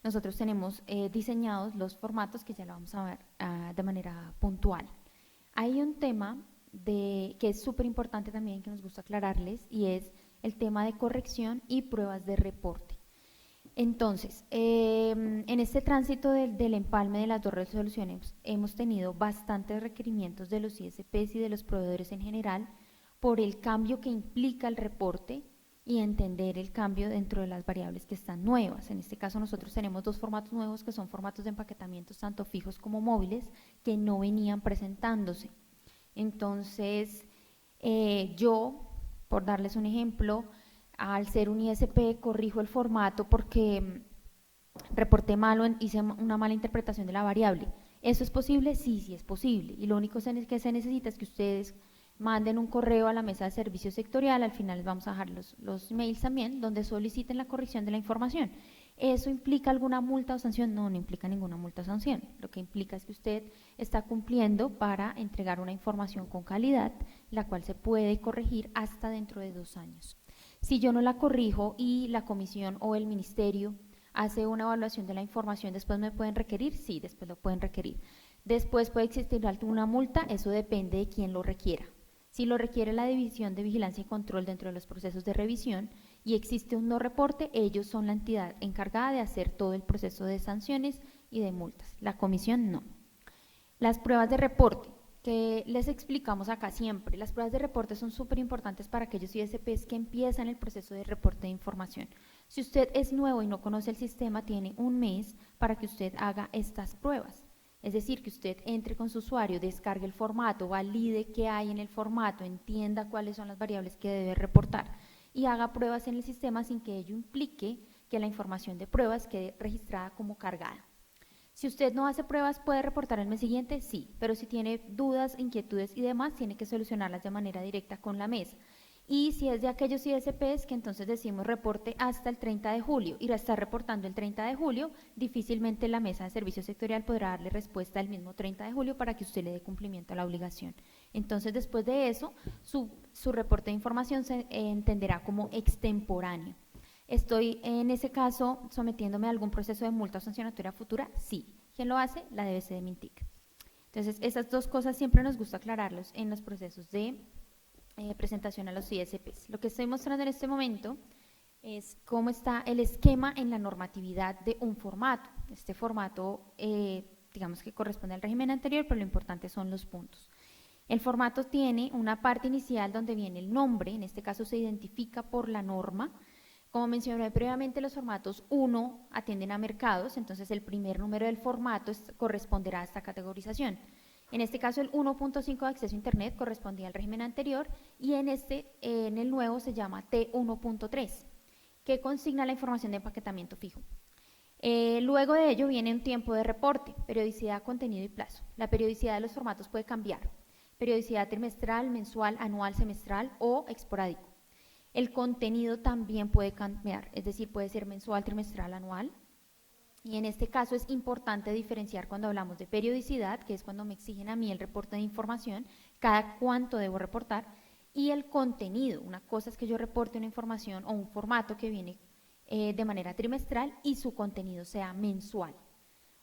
nosotros tenemos diseñados los formatos que ya lo vamos a ver de manera puntual. Hay un tema que es súper importante también que nos gusta aclararles, y es el tema de corrección y pruebas de reporte. Entonces, en este tránsito del empalme de las 2 resoluciones hemos tenido bastantes requerimientos de los ISPs y de los proveedores en general por el cambio que implica el reporte y entender el cambio dentro de las variables que están nuevas. En este caso nosotros tenemos 2 formatos nuevos que son formatos de empaquetamientos tanto fijos como móviles que no venían presentándose. Entonces, yo, por darles un ejemplo, al ser un ISP corrijo el formato porque reporté mal o hice una mala interpretación de la variable. ¿Eso es posible? Sí, sí es posible. Y lo único que se necesita es que ustedes manden un correo a la mesa de servicio sectorial, al final les vamos a dejar los emails también, donde soliciten la corrección de la información. ¿Eso implica alguna multa o sanción? No, no implica ninguna multa o sanción. Lo que implica es que usted está cumpliendo para entregar una información con calidad, la cual se puede corregir hasta dentro de 2 años. Si yo no la corrijo y la comisión o el ministerio hace una evaluación de la información, ¿después me pueden requerir? Sí, después lo pueden requerir. Después puede existir alguna multa, eso depende de quién lo requiera. Si lo requiere la División de Vigilancia y Control dentro de los procesos de revisión y existe un no reporte, ellos son la entidad encargada de hacer todo el proceso de sanciones y de multas. La comisión no. Las pruebas de reporte, que les explicamos acá siempre, las pruebas de reporte son súper importantes para aquellos ISPs que empiezan el proceso de reporte de información. Si usted es nuevo y no conoce el sistema, tiene 1 mes para que usted haga estas pruebas. Es decir, que usted entre con su usuario, descargue el formato, valide qué hay en el formato, entienda cuáles son las variables que debe reportar y haga pruebas en el sistema sin que ello implique que la información de pruebas quede registrada como cargada. Si usted no hace pruebas, ¿puede reportar el mes siguiente? Sí, pero si tiene dudas, inquietudes y demás, tiene que solucionarlas de manera directa con la mesa. Y si es de aquellos ISPs que entonces decimos reporte hasta el 30 de julio y la está reportando el 30 de julio, difícilmente la mesa de servicio sectorial podrá darle respuesta el mismo 30 de julio para que usted le dé cumplimiento a la obligación. Entonces, después de eso, su reporte de información se entenderá como extemporáneo. ¿Estoy en ese caso sometiéndome a algún proceso de multa o sancionatoria futura? Sí. ¿Quién lo hace? La DBC de Mintic. Entonces, esas 2 cosas siempre nos gusta aclararlos en los procesos de presentación a los ISPs. Lo que estoy mostrando en este momento es cómo está el esquema en la normatividad de un formato. Este formato, digamos que corresponde al régimen anterior, pero lo importante son los puntos. El formato tiene una parte inicial donde viene el nombre, en este caso se identifica por la norma. Como mencioné previamente, los formatos 1 atienden a mercados, entonces el primer número del formato corresponderá a esta categorización. En este caso el 1.5 de acceso a Internet correspondía al régimen anterior y en el nuevo se llama T1.3, que consigna la información de empaquetamiento fijo. Luego de ello viene un tiempo de reporte, periodicidad, contenido y plazo. La periodicidad de los formatos puede cambiar, periodicidad trimestral, mensual, anual, semestral o esporádico. El contenido también puede cambiar, es decir, puede ser mensual, trimestral, anual. Y en este caso es importante diferenciar cuando hablamos de periodicidad, que es cuando me exigen a mí el reporte de información, cada cuánto debo reportar, y el contenido. Una cosa es que yo reporte una información o un formato que viene de manera trimestral y su contenido sea mensual,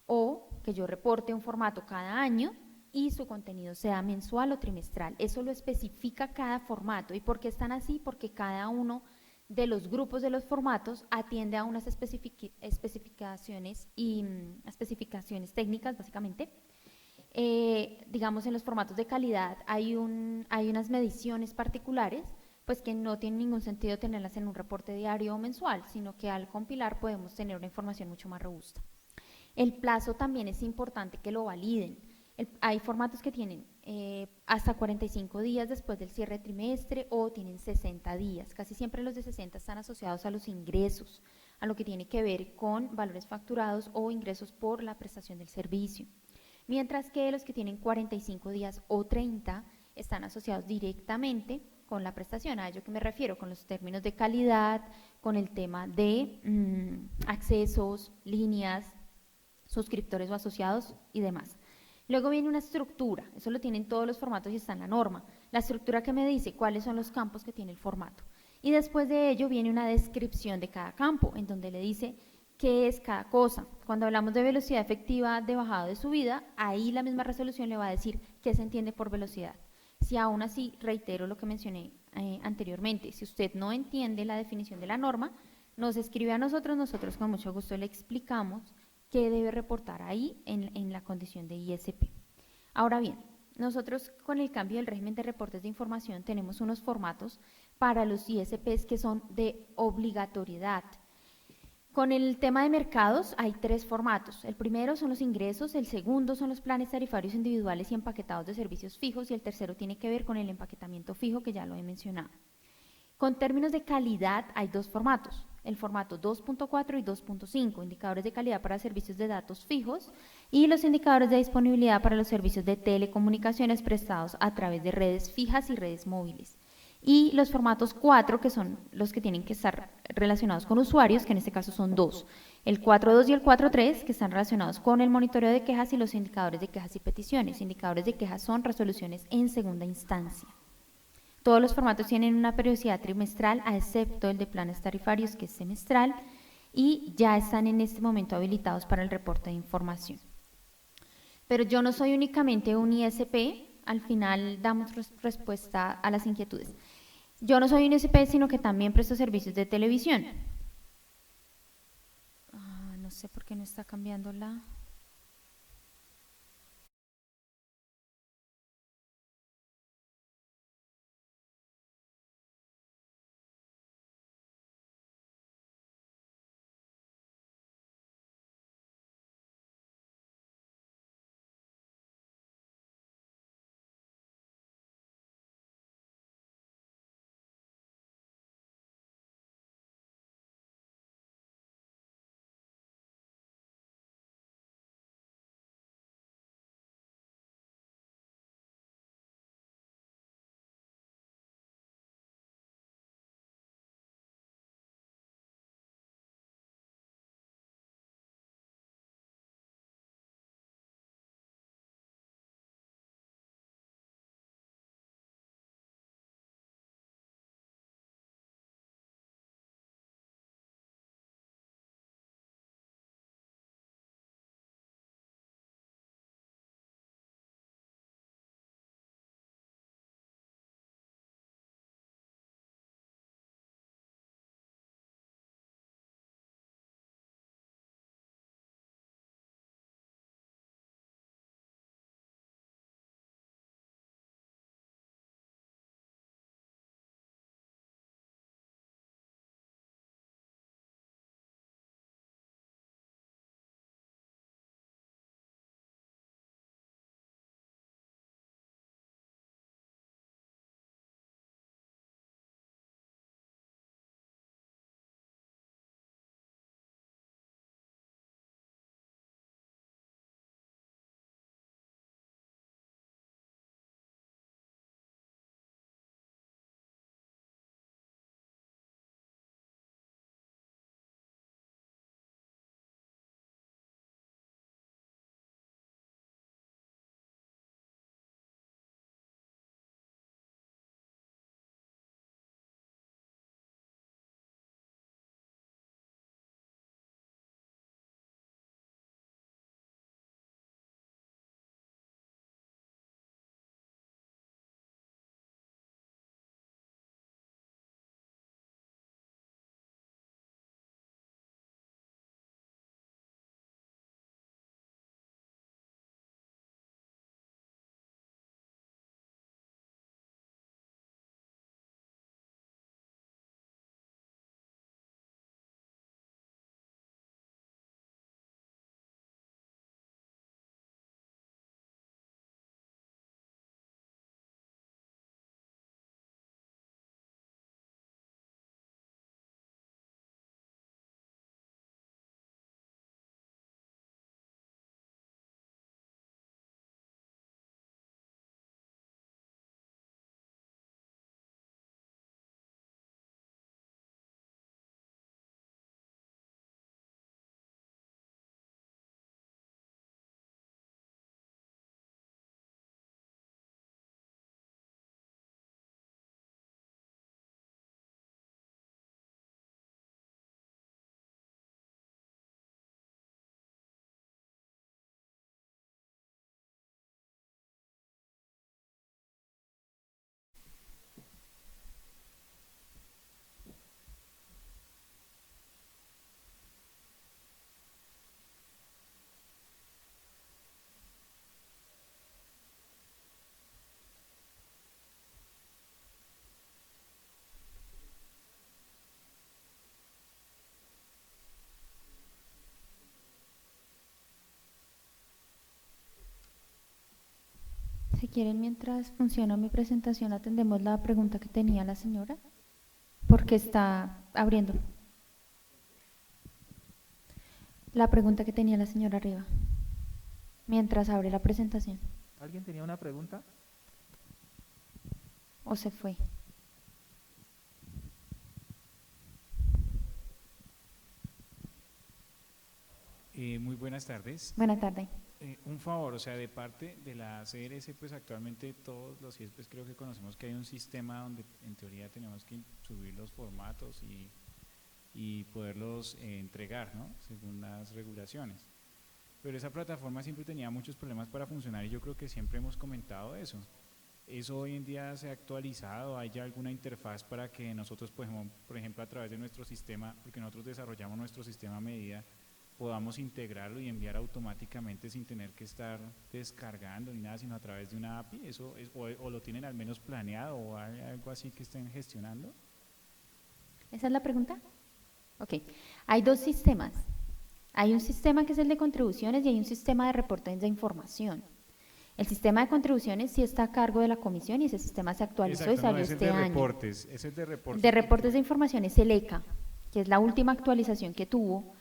o que yo reporte un formato cada año y su contenido sea mensual o trimestral. Eso lo especifica cada formato. ¿Y por qué están así? Porque cada uno de los grupos de los formatos atiende a unas especificaciones y especificaciones técnicas, básicamente. Digamos, en los formatos de calidad hay unas mediciones particulares, pues que no tiene ningún sentido tenerlas en un reporte diario o mensual, sino que al compilar podemos tener una información mucho más robusta. El plazo también es importante que lo validen. Hay formatos que tienen hasta 45 días después del cierre de trimestre o tienen 60 días. Casi siempre los de 60 están asociados a los ingresos, a lo que tiene que ver con valores facturados o ingresos por la prestación del servicio. Mientras que los que tienen 45 días o 30 están asociados directamente con la prestación. A ello que me refiero, con los términos de calidad, con el tema de accesos, líneas, suscriptores o asociados y demás. Luego viene una estructura, eso lo tienen todos los formatos y está en la norma. La estructura que me dice cuáles son los campos que tiene el formato. Y después de ello viene una descripción de cada campo, en donde le dice qué es cada cosa. Cuando hablamos de velocidad efectiva de bajada o de subida, ahí la misma resolución le va a decir qué se entiende por velocidad. Si aún así, reitero lo que mencioné anteriormente, si usted no entiende la definición de la norma, nos escribe a nosotros con mucho gusto le explicamos qué debe reportar ahí en la condición de ISP. Ahora bien, nosotros con el cambio del régimen de reportes de información tenemos unos formatos para los ISPs que son de obligatoriedad. Con el tema de mercados hay 3 formatos. El primero son los ingresos, el segundo son los planes tarifarios individuales y empaquetados de servicios fijos y el tercero tiene que ver con el empaquetamiento fijo, que ya lo he mencionado. Con términos de calidad hay 2 formatos, el formato 2.4 y 2.5, indicadores de calidad para servicios de datos fijos y los indicadores de disponibilidad para los servicios de telecomunicaciones prestados a través de redes fijas y redes móviles. Y los formatos 4, que son los que tienen que estar relacionados con usuarios, que en este caso son 2, el 4.2 y el 4.3, que están relacionados con el monitoreo de quejas y los indicadores de quejas y peticiones. Indicadores de quejas son resoluciones en segunda instancia. Todos los formatos tienen una periodicidad trimestral, a excepto el de planes tarifarios, que es semestral, y ya están en este momento habilitados para el reporte de información. Pero yo no soy únicamente un ISP, al final damos respuesta a las inquietudes. Yo no soy un ISP, sino que también presto servicios de televisión. No sé por qué no está cambiando la... quieren, mientras funciona mi presentación, atendemos la pregunta que tenía la señora, porque está abriendo. La pregunta que tenía la señora arriba, mientras abre la presentación. ¿Alguien tenía una pregunta? ¿O se fue? Muy buenas tardes. Buena tarde. Un favor, o sea, de parte de la CRS, pues actualmente todos los CIES creo que conocemos que hay un sistema donde en teoría tenemos que subir los formatos y poderlos entregar, ¿no? Según las regulaciones. Pero esa plataforma siempre tenía muchos problemas para funcionar y yo creo que siempre hemos comentado eso. ¿Eso hoy en día se ha actualizado? ¿Hay ya alguna interfaz para que nosotros, por ejemplo, a través de nuestro sistema, porque nosotros desarrollamos nuestro sistema a medida, podamos integrarlo y enviar automáticamente sin tener que estar descargando ni nada, sino a través de una API? ¿Eso es, o lo tienen al menos planeado o hay algo así que estén gestionando? ¿Esa es la pregunta? Ok. Hay dos sistemas. Hay un sistema que es el de contribuciones y hay un sistema de reportes de información. El sistema de contribuciones sí está a cargo de la comisión y ese sistema se actualizó y salió este año. Reportes, ese es de reportes. De reportes de información es el ECA, que es la última actualización que tuvo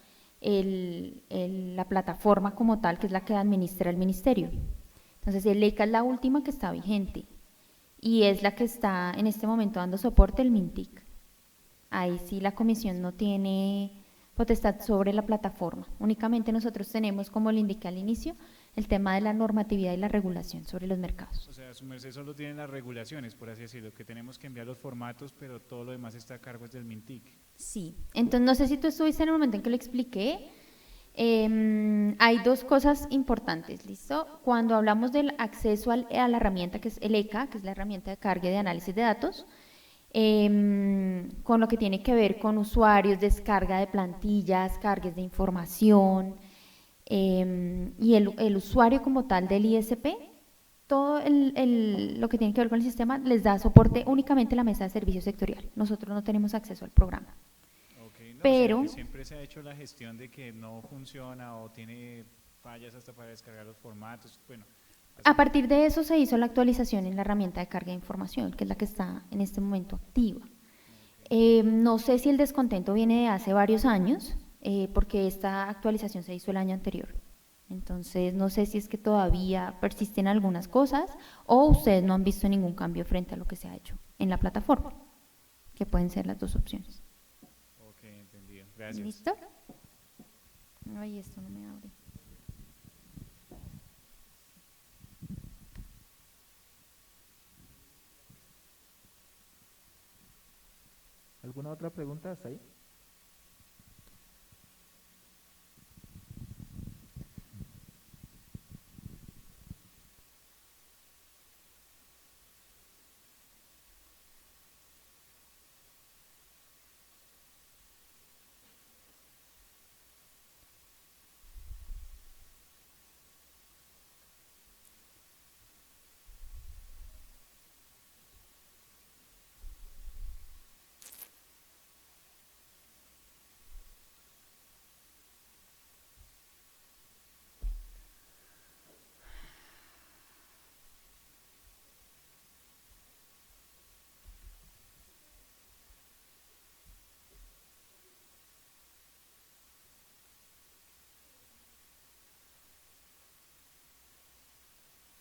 la plataforma como tal, que es la que administra el ministerio. Entonces el ECA es la última que está vigente y es la que está en este momento dando soporte el MINTIC. Ahí sí la comisión no tiene potestad sobre la plataforma. Únicamente nosotros tenemos, como le indiqué al inicio, el tema de la normatividad y la regulación sobre los mercados. O sea, su merced solo tiene las regulaciones, por así decirlo, que tenemos que enviar los formatos, pero todo lo demás está a cargo del MINTIC. Sí, entonces no sé si tú estuviste en el momento en que lo expliqué. Hay dos cosas importantes, ¿listo? Cuando hablamos del acceso a la herramienta que es el ECA, que es la herramienta de carga y de análisis de datos, con lo que tiene que ver con usuarios, descarga de plantillas, cargas de información, y el usuario como tal del ISP, todo lo que tiene que ver con el sistema les da soporte únicamente la mesa de servicio sectorial. Nosotros no tenemos acceso al programa. Okay, no, Pero o sea, que siempre se ha hecho la gestión de que no funciona o tiene fallas hasta para descargar los formatos. Bueno, a partir de eso se hizo la actualización en la herramienta de carga de información, que es la que está en este momento activa. No sé si el descontento viene de hace varios años, porque esta actualización se hizo el año anterior. Entonces, no sé si es que todavía persisten algunas cosas o ustedes no han visto ningún cambio frente a lo que se ha hecho en la plataforma, que pueden ser las dos opciones. Ok, entendido. Gracias. ¿Listo? Ay, esto no me abre. ¿Alguna otra pregunta hasta ahí?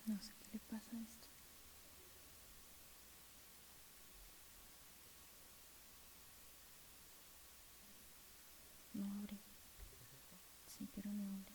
No sé qué le pasa a esto. No abre. Sí, pero no abre.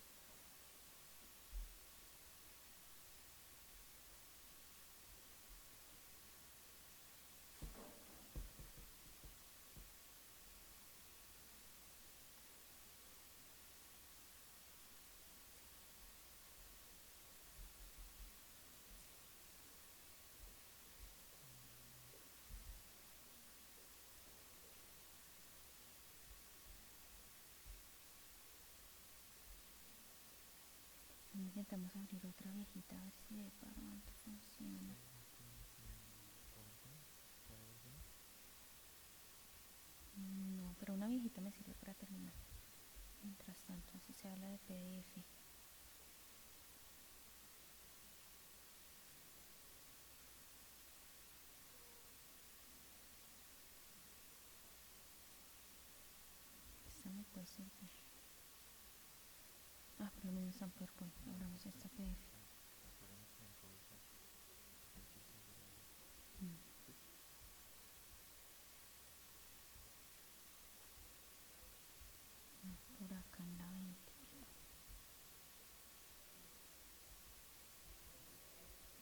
Intentamos abrir otra viejita a ver si de pronto funciona. No, pero una viejita me sirve para terminar. Mientras tanto, así se habla de PDF. Ah, por lo menos está en PowerPoint. Abramos esta PDF. Por acá en la 20.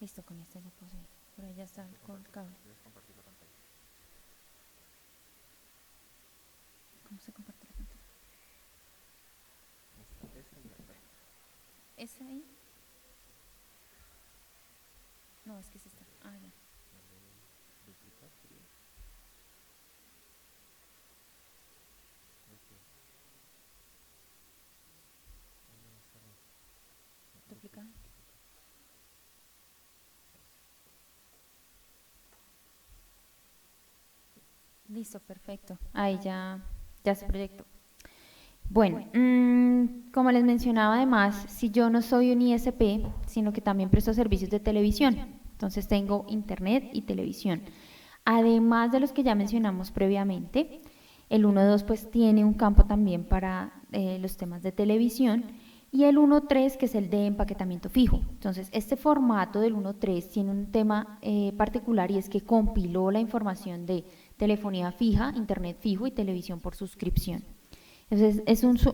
Listo, con este ya puedo seguir. Por ahí ya está el cable. ¿Cómo se comparte la pantalla? ¿Es ahí? No, es que se está. Ah, ya. ¿Duplicar? Listo, perfecto. Ahí ya se proyectó. Bueno, como les mencionaba además, si yo no soy un ISP, sino que también presto servicios de televisión, entonces tengo internet y televisión. Además de los que ya mencionamos previamente, el 1.2 pues tiene un campo también para los temas de televisión y el 1.3 que es el de empaquetamiento fijo. Entonces este formato del 1.3 tiene un tema particular y es que compiló la información de telefonía fija, internet fijo y televisión por suscripción. Entonces es un